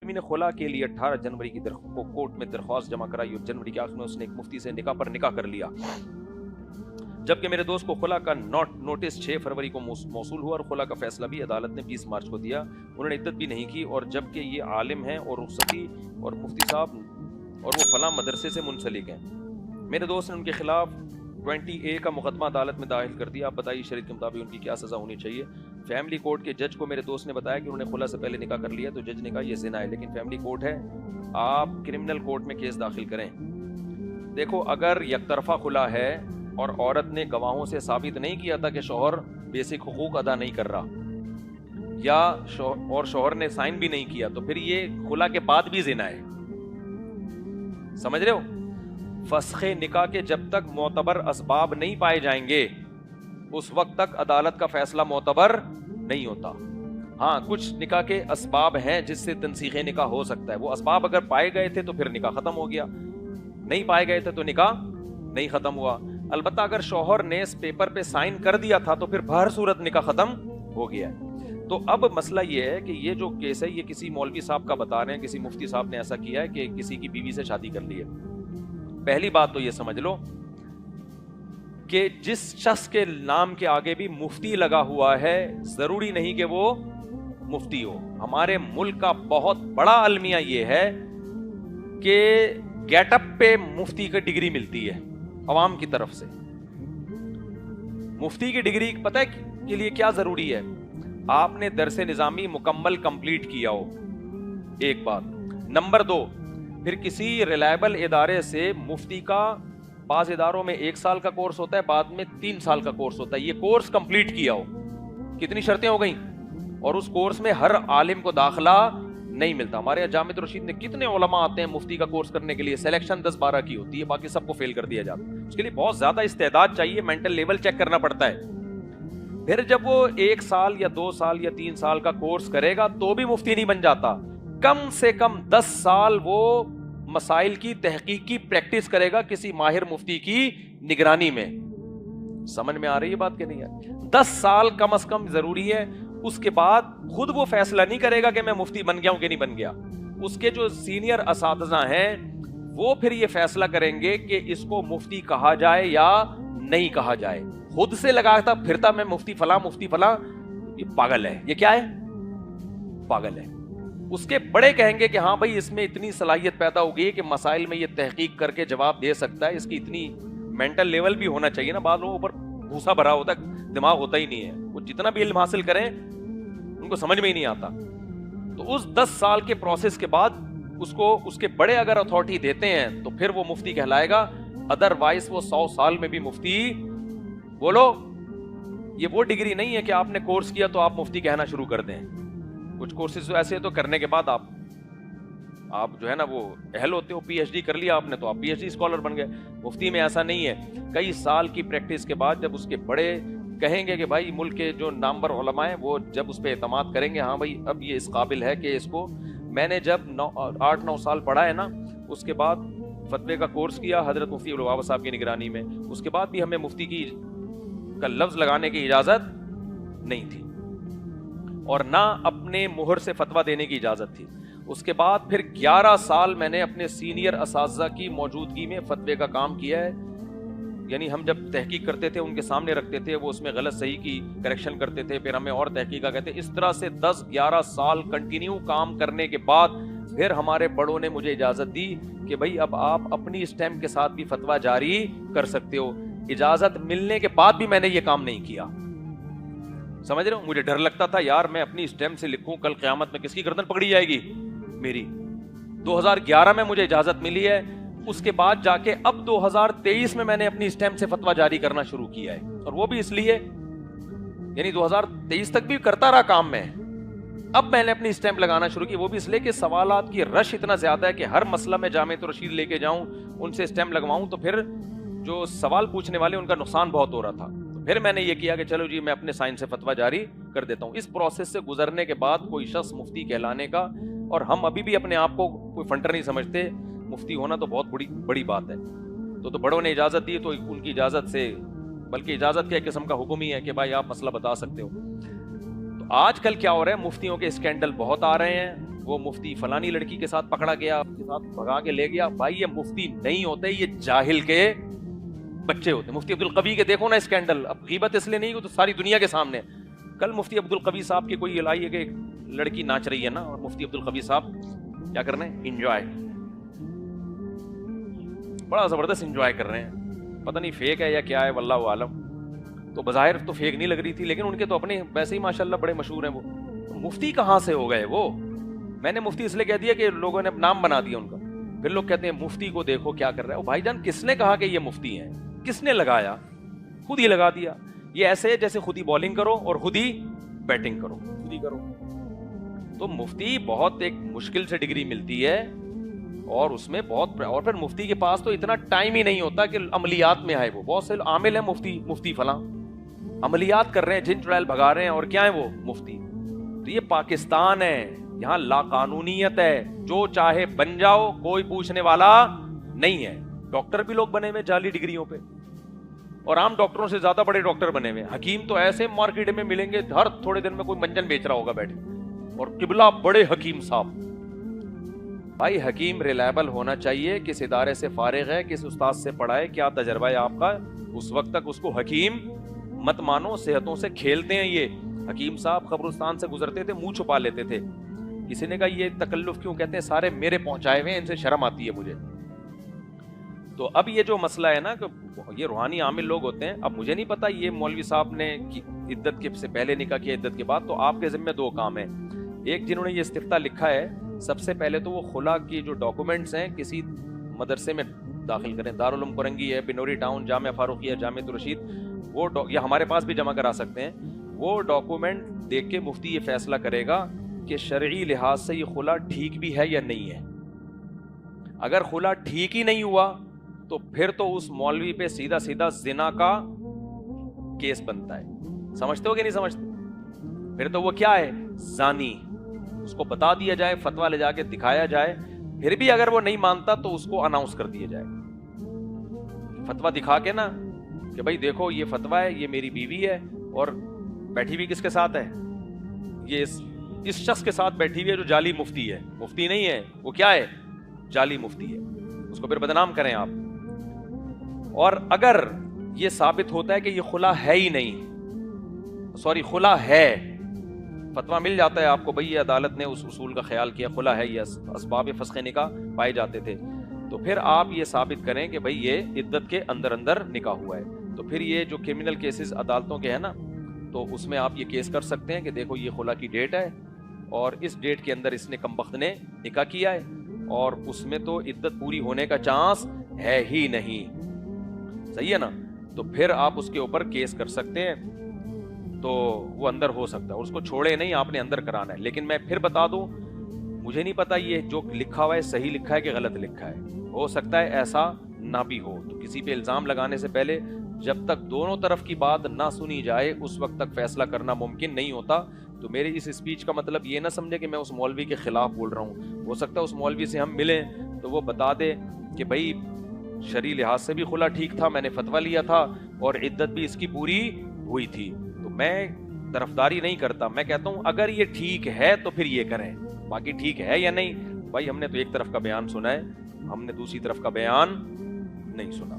آدمی نے خلا کے لیے 18 جنوری کی کو کورٹ میں درخواست جمع کرائی اور جنوری کے آخر میں اس نے ایک مفتی سے نکاح پر نکاح کر لیا، جبکہ میرے دوست کو خلا کا نوٹس 6 فروری کو موصول ہوا اور خلا کا فیصلہ بھی عدالت نے 20 مارچ کو دیا. انہوں نے عدت بھی نہیں کی، اور جبکہ یہ عالم ہیں اور رخصتی اور مفتی صاحب اور وہ فلاں مدرسے سے منسلک ہیں. میرے دوست نے ان کے خلاف 20A کا مقدمہ عدالت میں داخل کر دیا. آپ بتائیے شریعت کے مطابق ان کی کیا سزا ہونی چاہیے؟ فیملی کورٹ کے جج کو میرے دوست نے بتایا کہ انہوں نے خلا سے پہلے نکاح کر لیا، تو جج نے کہا یہ زنا ہے، لیکن فیملی کورٹ ہے، آپ کرمنل کورٹ میں کیس داخل کریں. دیکھو اگر یک طرفہ خلا ہے اور عورت نے گواہوں سے ثابت نہیں کیا تھا کہ شوہر بیسک حقوق ادا نہیں کر رہا، یا اور شوہر نے سائن بھی نہیں کیا، تو پھر یہ خلا کے بعد بھی زنا ہے. سمجھ رہے ہو؟ فسخ نکاح کے جب تک معتبر اسباب نہیں پائے جائیں گے اس وقت تک عدالت کا فیصلہ معتبر نہیں ہوتا. ہاں کچھ نکاح کے اسباب ہیں جس سے تنسیخ نکاح ہو سکتا ہے، وہ اسباب اگر پائے گئے تھے تو پھر نکاح ختم ہو گیا، نہیں پائے گئے تھے تو نکاح نہیں ختم ہوا. البتہ اگر شوہر نے اس پیپر پہ سائن کر دیا تھا تو پھر بہر صورت نکاح ختم ہو گیا. تو اب مسئلہ یہ ہے کہ یہ جو کیس ہے یہ کسی مولوی صاحب کا بتا رہے ہیں، کسی مفتی صاحب نے ایسا کیا ہے کہ کسی کی بیوی سے شادی کر لی ہے. پہلی بات تو یہ سمجھ لو کہ جس شخص کے نام کے آگے بھی مفتی لگا ہوا ہے ضروری نہیں کہ وہ مفتی ہو. ہمارے ملک کا بہت بڑا المیہ یہ ہے کہ گیٹ اپ پہ مفتی کی ڈگری ملتی ہے عوام کی طرف سے. مفتی کی ڈگری پتہ ہے کے لیے کیا ضروری ہے؟ آپ نے درس نظامی مکمل کمپلیٹ کیا ہو، ایک بات. نمبر 2، پھر کسی ریلائبل ادارے سے مفتی کا بعض اداروں میں 1 سال کا کورس ہوتا ہے، بعد میں 3 سال کا کورس ہوتا ہے، یہ کورس کمپلیٹ کیا ہو. کتنی شرطیں ہو گئیں؟ اور اس کورس میں ہر عالم کو داخلہ نہیں ملتا. ہمارے یہاں جامعۃ الرشید میں کتنے علماء آتے ہیں مفتی کا کورس کرنے کے لیے، سلیکشن 10-12 کی ہوتی ہے، باقی سب کو فیل کر دیا جاتا ہے. اس کے لیے بہت زیادہ استعداد چاہیے، مینٹل لیول چیک کرنا پڑتا ہے. پھر جب وہ 1 سال یا 2 سال یا 3 سال کا کورس کرے گا تو بھی مفتی نہیں بن جاتا. کم سے کم 10 سال وہ مسائل کی تحقیق کی پریکٹس کرے گا کسی ماہر مفتی کی نگرانی میں. سمجھ میں آ رہی ہے بات کہ نہیں ہے؟ 10 سال کم از کم ضروری ہے. اس کے بعد خود وہ فیصلہ نہیں کرے گا کہ میں مفتی بن گیا ہوں کہ نہیں بن گیا. اس کے جو سینئر اساتذہ ہیں وہ پھر یہ فیصلہ کریں گے کہ اس کو مفتی کہا جائے یا نہیں کہا جائے. خود سے لگاتا پھرتا میں مفتی فلاں مفتی فلاں، یہ پاگل ہے. یہ کیا ہے؟ پاگل ہے. اس کے بڑے کہیں گے کہ ہاں بھائی اس میں اتنی صلاحیت پیدا ہو گئی کہ مسائل میں یہ تحقیق کر کے جواب دے سکتا ہے، اس کی اتنی مینٹل لیول بھی ہونا چاہیے نا. بعض لوگوں پر بھوسا بھرا ہوتا ہے، دماغ ہوتا ہی نہیں ہے، وہ جتنا بھی علم حاصل کریں ان کو سمجھ میں ہی نہیں آتا. تو اس 10 سال کے پروسیس کے بعد اس کو اس کے بڑے اگر اتھارٹی دیتے ہیں تو پھر وہ مفتی کہلائے گا. ادروائز وہ 100 سال میں بھی مفتی. بولو، یہ وہ ڈگری نہیں ہے کہ آپ نے کورس کیا تو آپ مفتی کہنا شروع کر دیں. کچھ کورسز ایسے تو کرنے کے بعد آپ جو ہے نا وہ اہل ہوتے ہو، پی ایچ ڈی کر لیا آپ نے تو آپ پی ایچ ڈی اسکالر بن گئے. مفتی میں ایسا نہیں ہے. کئی سال کی پریکٹس کے بعد جب اس کے بڑے کہیں گے کہ بھائی ملک کے جو نامور علماء ہیں وہ جب اس پہ اعتماد کریں گے، ہاں بھائی اب یہ اس قابل ہے کہ اس کو. میں نے جب 8-9 سال پڑھا ہے نا، اس کے بعد فتوے کا کورس کیا حضرت مفتی ابوالبابا صاحب کی نگرانی میں، اس کے بعد بھی ہمیں مفتی کا لفظ لگانے کی اجازت نہیں تھی اور نہ اپنے مہر سے فتویٰ دینے کی اجازت تھی. اس کے بعد پھر 11 سال میں نے اپنے سینئر اساتذہ کی موجودگی میں فتوے کا کام کیا ہے. یعنی ہم جب تحقیق کرتے تھے ان کے سامنے رکھتے تھے، وہ اس میں غلط صحیح کی کریکشن کرتے تھے، پھر ہمیں اور تحقیق کا کہتے. اس طرح سے 10-11 سال کنٹینیو کام کرنے کے بعد پھر ہمارے بڑوں نے مجھے اجازت دی کہ بھائی اب آپ اپنی اسٹیمپ کے ساتھ بھی فتویٰ جاری کر سکتے ہو. اجازت ملنے کے بعد بھی میں نے یہ کام نہیں کیا. سمجھ رہے ہو؟ مجھے ڈر لگتا تھا یار میں اپنی اسٹیمپ سے لکھوں، کل قیامت میں کس کی گردن پکڑی جائے گی میری. 2011 میں مجھے اجازت ملی ہے. اس کے بعد جا کے اب 2023 میں نے اپنی اسٹیمپ سے فتویٰ جاری کرنا شروع کیا ہے. اور وہ بھی اس لیے، یعنی 2023 تک بھی کرتا رہا کام میں، اب میں نے اپنی اسٹیمپ لگانا شروع کی. وہ بھی اس لیے کہ سوالات کی رش اتنا زیادہ ہے کہ ہر مسئلہ میں جامعۃ الرشید لے کے جاؤں، ان سے اسٹیمپ لگواؤں تو پھر جو سوال پوچھنے والے ان کا نقصان بہت ہو رہا تھا. تو پھر میں نے یہ کیا کہ چلو جی میں اپنے سائن سے فتویٰ جاری کر دیتا ہوں. اس پروسیس سے گزرنے کے بعد کوئی شخص مفتی کہلانے کا، اور ہم ابھی بھی اپنے آپ کو کوئی فنٹر نہیں سمجھتے، مفتی ہونا تو بہت بڑی بات ہے. تو بڑوں نے اجازت دی تو ان کی اجازت سے، بلکہ اجازت کے ایک قسم کا حکم ہی ہے کہ بھائی آپ مسئلہ بتا سکتے ہو. تو آج کل کیا ہو رہا ہے، مفتیوں کے اسکینڈل بہت آ رہے ہیں وہ مفتی فلانی لڑکی کے ساتھ پکڑا گیا, اس کے ساتھ بھگا کے لے گیا. بھائی یہ مفتی نہیں ہوتے, یہ جاہل کے بچے ہوتے. مفتی عبدالقوی کے دیکھو نا اسکینڈل, اب غیبت اس لیے نہیں کہ تو ساری دنیا کے سامنے. کل مفتی عبدالقوی صاحب کی کوئی لائی ہے کہ ایک لڑکی ناچ رہی ہے نا, اور مفتی عبدالقوی صاحب کیا کر رہے ہیں, انجوائے, بڑا زبردست انجوائے کر رہے ہیں. پتہ نہیں فیک ہے یا کیا ہے, واللہ عالم. تو بظاہر تو فیک نہیں لگ رہی تھی, لیکن ان کے تو اپنے ویسے ہی ماشاءاللہ بڑے مشہور ہیں. وہ مفتی کہاں سے ہو گئے وہ؟ میں نے مفتی اس لیے کہہ دیا کہ لوگوں نے نام بنا دیا ان کا. پھر لوگ کہتے ہیں مفتی کو دیکھو کیا کر رہا ہے. بھائی جان کس نے کہا کہ یہ مفتی ہیں؟ کس نے لگایا؟ خود ہی لگا دیا. یہ ایسے جیسے خود ہی بالنگ کرو اور خود ہی بیٹنگ کرو, خود ہی کرو. تو مفتی بہت ایک مشکل سے ڈگری ملتی ہے, اور اس میں بہت, اور پھر مفتی کے پاس تو اتنا ٹائم ہی نہیں ہوتا کہ عملیات میں آئے. وہ بہت سے عامل ہیں مفتی فلاں عملیات کر رہے ہیں, جن ٹرائل بھگا رہے ہیں, اور کیا ہے وہ مفتی. تو یہ پاکستان ہے, یہاں لا قانونیت ہے, جو چاہے بن جاؤ, کوئی پوچھنے والا نہیں ہے. ڈاکٹر بھی لوگ بنے ہوئے جعلی ڈگریوں پہ, اور عام ڈاکٹروں سے زیادہ بڑے ڈاکٹر بنے ہوئے. حکیم تو ایسے مارکیٹ میں ملیں گے, ہر تھوڑے دن میں کوئی منجن بیچ رہا ہوگا بیٹھے, اور قبلہ بڑے حکیم صاحب. بھائی حکیم ریلائبل ہونا چاہیے, کس ادارے سے فارغ ہے, کس استاد سے پڑھا ہے, کیا تجربہ ہے آپ کا, اس وقت تک اس کو حکیم مت مانو. صحتوں سے کھیلتے ہیں یہ. حکیم صاحب قبرستان سے گزرتے تھے, منہ چھپا لیتے تھے. کسی نے کہا یہ تکلف کیوں, کہتے ہیں سارے میرے پہنچائے ہوئے ہیں, ان سے شرم آتی ہے مجھے. تو اب یہ جو مسئلہ ہے نا کہ یہ روحانی عامل لوگ ہوتے ہیں. اب مجھے نہیں پتا یہ مولوی صاحب نے عدت کے سے پہلے نکاح کیا, عدت کے بعد, تو آپ کے ذمہ دو کام ہیں. ایک, جنہوں نے یہ استفتاء لکھا ہے, سب سے پہلے تو وہ خلا کی جو ڈاکومنٹس ہیں کسی مدرسے میں داخل کریں. دارالعلوم کرنگی ہے, بنوری ٹاؤن, جامعہ فاروقیہ, جامعہ رشید, وہ یہ ہمارے پاس بھی جمع کرا سکتے ہیں. وہ ڈاکومنٹ دیکھ کے مفتی یہ فیصلہ کرے گا کہ شرعی لحاظ سے یہ خلا ٹھیک بھی ہے یا نہیں ہے. اگر خلا ٹھیک ہی نہیں ہوا تو پھر تو اس مولوی پہ سیدھا سیدھا زنا کا کیس بنتا ہے. سمجھتے ہو کہ نہیں سمجھتے؟ پھر تو وہ کیا ہے, زانی. اس کو بتا دیا جائے, فتویٰ لے جا کے دکھایا جائے. پھر بھی اگر وہ نہیں مانتا تو اس کو اناؤنس کر دیا جائے, فتویٰ دکھا کے نا کہ بھائی دیکھو یہ فتویٰ ہے, یہ میری بیوی ہے, اور بیٹھی ہوئی کس کے ساتھ ہے, یہ اس شخص کے ساتھ بیٹھی ہوئی ہے جو جعلی مفتی ہے. مفتی نہیں ہے وہ, کیا ہے, جعلی مفتی ہے. اس کو پھر بدنام کریں آپ. اور اگر یہ ثابت ہوتا ہے کہ یہ خلا ہے ہی نہیں, سوری خلا ہے, فتویٰ مل جاتا ہے آپ کو, بھئی یہ عدالت نے اس اصول کا خیال کیا, خلا ہے, یہ اسباب فسخ نکاح پائے جاتے تھے, تو پھر آپ یہ ثابت کریں کہ بھئی یہ عدت کے اندر اندر نکاح ہوا ہے. تو پھر یہ جو کرمنل کیسز عدالتوں کے ہیں نا, تو اس میں آپ یہ کیس کر سکتے ہیں کہ دیکھو یہ خلا کی ڈیٹ ہے, اور اس ڈیٹ کے اندر اس نے کمبخت نے نکاح کیا ہے, اور اس میں تو عدت پوری ہونے کا چانس ہے ہی نہیں. صحیح ہے نا؟ تو پھر آپ اس کے اوپر کیس کر سکتے ہیں, تو وہ اندر ہو سکتا ہے, اور اس کو چھوڑے نہیں, آپ نے اندر کرانا ہے. لیکن میں پھر بتا دوں, مجھے نہیں پتا یہ جو لکھا ہوا ہے صحیح لکھا ہے کہ غلط لکھا ہے. ہو سکتا ہے ایسا نہ بھی ہو. تو کسی پہ الزام لگانے سے پہلے جب تک دونوں طرف کی بات نہ سنی جائے اس وقت تک فیصلہ کرنا ممکن نہیں ہوتا. تو میری اس اسپیچ کا مطلب یہ نہ سمجھے کہ میں اس مولوی کے خلاف بول رہا ہوں. ہو سکتا ہے اس مولوی سے ہم ملیں تو وہ بتا دے کہ بھائی شرعی لحاظ سے بھی خلا ٹھیک تھا, میں نے فتویٰ لیا تھا, اور عدت بھی اس کی پوری ہوئی تھی. تو میں طرفداری نہیں کرتا, میں کہتا ہوں اگر یہ ٹھیک ہے تو پھر یہ کریں, باقی ٹھیک ہے یا نہیں, بھائی ہم نے تو ایک طرف کا بیان سنا ہے, ہم نے دوسری طرف کا بیان نہیں سنا.